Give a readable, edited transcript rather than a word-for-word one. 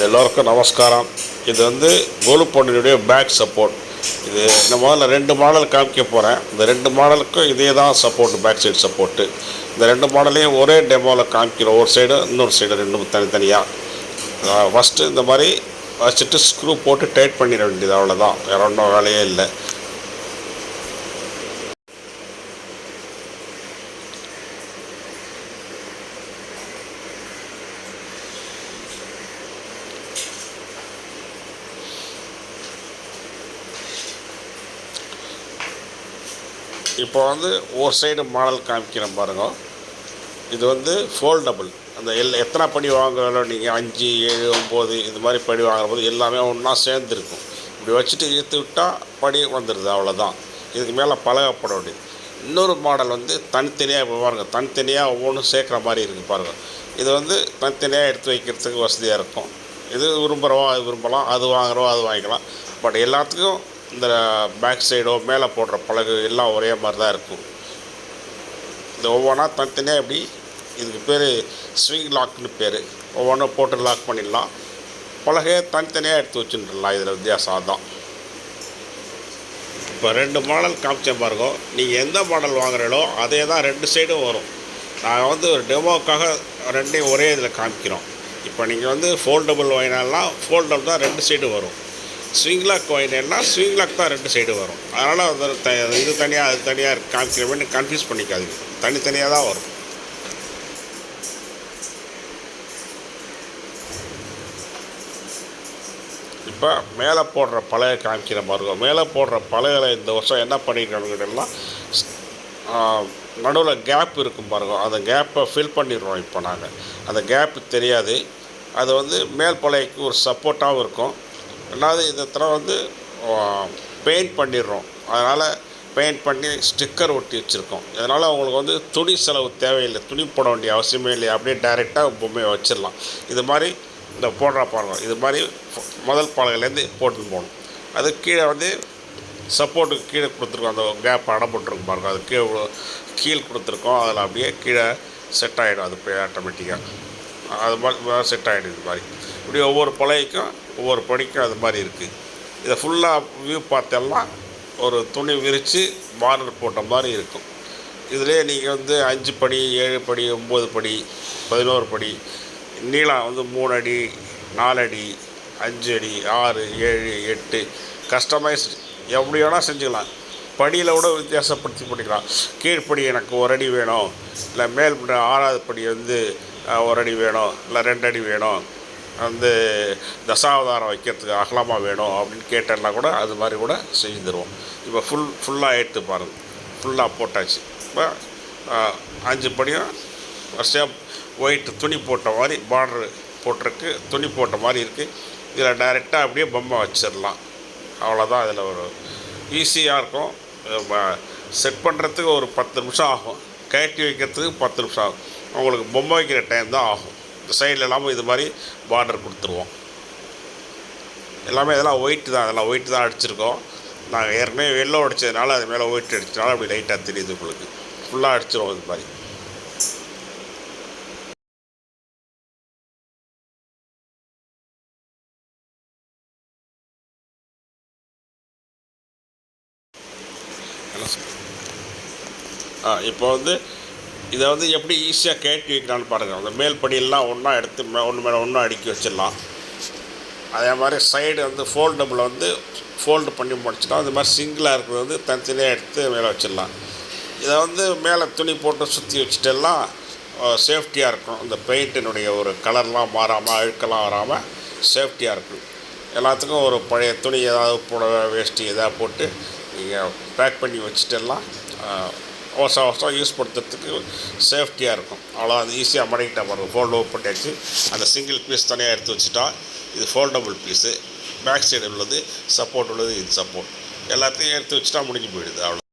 எல்லோருக்கும் நமஸ்காரம். இது வந்து கோலுப்பொன்னினுடைய பேக் சப்போர்ட். இது இந்த முதல்ல 2 மாடல் காமிக்க போகிறேன். இந்த 2 மாடலுக்கும் இதே தான் சப்போர்ட், பேக் சைடு சப்போர்ட்டு. இந்த 2 மாடலையும் ஒரே டெமோவில் காமிக்கிறோம். ஒரு சைடு இன்னொரு சைடு ரெண்டும் தனித்தனியாக. ஃபஸ்ட்டு இந்த மாதிரி வச்சுட்டு ஸ்க்ரூ போட்டு டைட் பண்ணிட வேண்டியது, அவ்வளோதான். வேறு ஒன்றும் வேலையே இல்லை. இப்போ வந்து ஒரு சைடு மாடல் காமிக்கிறேன் பாருங்க. இது வந்து ஃபோல்டபுள். அந்த எத்தனை படி வாங்குறோம் நீங்கள், 5, 7, 9 இது மாதிரி படி வாங்குற போது எல்லாமே ஒன்றா சேர்ந்துருக்கும். இப்படி வச்சுட்டு இழுத்து விட்டால் படி வந்துடுது, அவ்வளோதான். இதுக்கு மேலே பழகப்பட வேண்டியது. இன்னொரு மாடல் வந்து தனித்தனியாக இப்போ பாருங்கள், தனித்தனியாக ஒவ்வொன்றும் சேர்க்குற மாதிரி இருக்குது பாருங்கள். இது வந்து தனித்தனியாக எடுத்து வைக்கிறதுக்கு வசதியாக இருக்கும். இது விரும்புகிறோம் அது விரும்பலாம், அது வாங்குகிறோம் அது வாங்கிக்கலாம். பட் எல்லாத்துக்கும் இந்த பேக் சைடோ மேலே போடுற பலகு எல்லாம் ஒரே மாதிரி தான் இருக்கும். இந்த ஒவ்வொன்றா தனித்தனியாக எப்படி, இதுக்கு பேர் ஸ்விங் லாக்னு பேர். ஒவ்வொன்றும் போட்டு லாக் பண்ணிடலாம். பலகையை தனித்தனியாக எடுத்து வச்சுட்டுலாம். இதில் வித்தியாசம் தான். இப்போ 2 மாடல் காமிச்சேன் பாருங்க. நீங்கள் எந்த மாடல் வாங்குறீங்களோ அதே தான் 2 சைடும் வரும். நாங்கள் வந்து ஒரு டெமோக்காக 2ஐயும் ஒரே இதில் காமிக்கிறோம். இப்போ நீங்கள் வந்து ஃபோல்டபுள் வாங்கினாலாம் ஃபோல்டபுள் தான் 2 சைடு வரும். ஸ்விங் லாக் வாங்கினேன்னா ஸ்விங் லாக் தான் 2 சைடு வரும். அதனால் இது தனியாக அது தனியாக காமிக்கிற மாதிரி கன்ஃபியூஸ் பண்ணிக்காதீங்க. தனித்தனியாக தான் வரும். இப்போ மேலே போடுற பலகை காமிக்கிற பாருங்க. மேலே போடுற பலகைகளை இந்த வருஷம் என்ன பண்ணிக்கிறோம்னா, நடுவில் கேப் இருக்கும் பாருங்க. அந்த கேப்பை ஃபில் பண்ணிடுறோம். இப்போ நாங்கள் அந்த கேப்பு தெரியாது. அது வந்து மேல் பலகைக்கு ஒரு சப்போர்ட்டாகவும் இருக்கும். ரெண்டாவது இந்த தடவை வந்து பெயிண்ட் பண்ணிடுறோம். அதனால் பெயிண்ட் பண்ணி ஸ்டிக்கர் ஒட்டி வச்சுருக்கோம். இதனால் அவங்களுக்கு வந்து துணி செலவு தேவையில்லை, துணி போட வேண்டிய அவசியமே இல்லை. அப்படியே டைரெக்டாக பொம்மையை வச்சிடலாம். இது மாதிரி இந்த போடுற பாருங்கள், இது மாதிரி முதல் பலகையிலேருந்து போட்டுன்னு போகணும். அது கீழே வந்து சப்போர்ட்டுக்கு கீழே கொடுத்துருக்கோம். அந்த கேப் அடப்பட்டுருக்கும் பாருங்கள். அது கீழே கொடுத்துருக்கோம். அதில் அப்படியே கீழே செட் ஆகிடும். அது போய் ஆட்டோமேட்டிக்காக அது மாதிரி செட் ஆகிடும். இது மாதிரி இப்படி ஒவ்வொரு பலகைக்கும் ஒவ்வொரு படிக்கும் அது மாதிரி இருக்குது. இதை ஃபுல்லாக வியூ பார்த்தெல்லா ஒரு துணி விரித்து பார்டர் போட்ட மாதிரி இருக்கும். இதிலே நீங்கள் வந்து 5 படி 7 படி 9 படி 11 படி நீளம் வந்து 3 அடி 4 அடி 5 அடி 6 7 8 கஸ்டமைஸ்டு எப்படி வேணால் செஞ்சுக்கலாம். படியில் கூட வித்தியாசப்படுத்தி பண்ணிக்கலாம். கீழ்ப்படி எனக்கு 1 அடி வேணும், இல்லை மேல் 6வது படி வந்து 1 அடி வேணும், இல்லை 2 அடி வேணும், வந்து தசாவதாரம் வைக்கிறதுக்கு அகலமாக வேணும் அப்படின்னு கேட்டேன்னா கூட அது மாதிரி கூட செஞ்சு தருவோம். இப்போ ஃபுல்லாக எடுத்து பாருங்கள். ஃபுல்லாக போட்டாச்சு. இப்போ 5 படியும் வரிசையாக ஒயிட் துணி போட்ட மாதிரி பார்டரு போட்டிருக்கு. துணி போட்ட மாதிரி இருக்குது. இதில் டைரெக்டாக அப்படியே பொம்மை வச்சிடலாம். அவ்வளோதான். இதில் ஒரு ஈஸியாக இருக்கும். செட் பண்ணுறதுக்கு ஒரு 10 நிமிஷம் ஆகும். கழட்டி வைக்கிறதுக்கு 10 நிமிஷம் ஆகும். உங்களுக்கு பொம்மை வைக்கிற டைம் தான் ஆகும். இந்த சைடில் எல்லாமே இது மாதிரி பார்டர் கொடுத்துருவோம். எல்லாமே இதெல்லாம் ஒயிட்டு தான். அதெல்லாம் ஒயிட்டு தான் அடிச்சிருக்கோம். நாங்கள் ஏற்கனவே வெள்ளை அடித்ததுனால அது மேலே ஒயிட் அடிச்சதுனால அப்படி லைட்டாக தெரியுது உங்களுக்கு. ஃபுல்லாக அடிச்சிருவோம் இது மாதிரி. இப்போ வந்து இதை வந்து எப்படி ஈஸியாக கழட்டி வைக்கலான்னு பாருங்கள். அந்த மேல் படியெல்லாம் ஒன்றா எடுத்து ஒன்று மேலே ஒன்றா அடுக்கி வச்சிடலாம். அதே மாதிரி சைடு வந்து ஃபோல்டபுளை வந்து ஃபோல்டு பண்ணி முடிச்சிட்டோம். அது மாதிரி சிங்கிளாக இருக்கிறது வந்து தனித்தனியாக எடுத்து மேலே வச்சிடலாம். இதை வந்து மேலே துணி போட்டு சுற்றி வச்சுட்டெல்லாம் சேஃப்டியாக இருக்கும். இந்த பெயிண்டினுடைய ஒரு கலர்லாம் மாறாமல் அழுக்கெல்லாம் வராமல் சேஃப்டியாக இருக்கும். எல்லாத்துக்கும் ஒரு பழைய துணி ஏதாவது புடவை வேஷ்டி எதாவது போட்டு நீங்கள் பேக் பண்ணி வச்சுட்டெல்லாம் வருஷம் யூஸ் பண்ணுறதுக்கு சேஃப்டியாக இருக்கும். அவ்வளோ அது ஈஸியாக மடக்கிட்டா பாருங்கள். ஃபோல்டு பண்ணியாச்சு. அந்த சிங்கிள் பீஸ் தனியாக எடுத்து வச்சுட்டா இது ஃபோல்டபுள் பீஸு. பேக் சைடு உள்ளது சப்போர்ட் உள்ளது, இது சப்போர்ட். எல்லாத்தையும் எடுத்து வச்சுட்டா முடிஞ்சு போயிடுது. அவ்வளோ.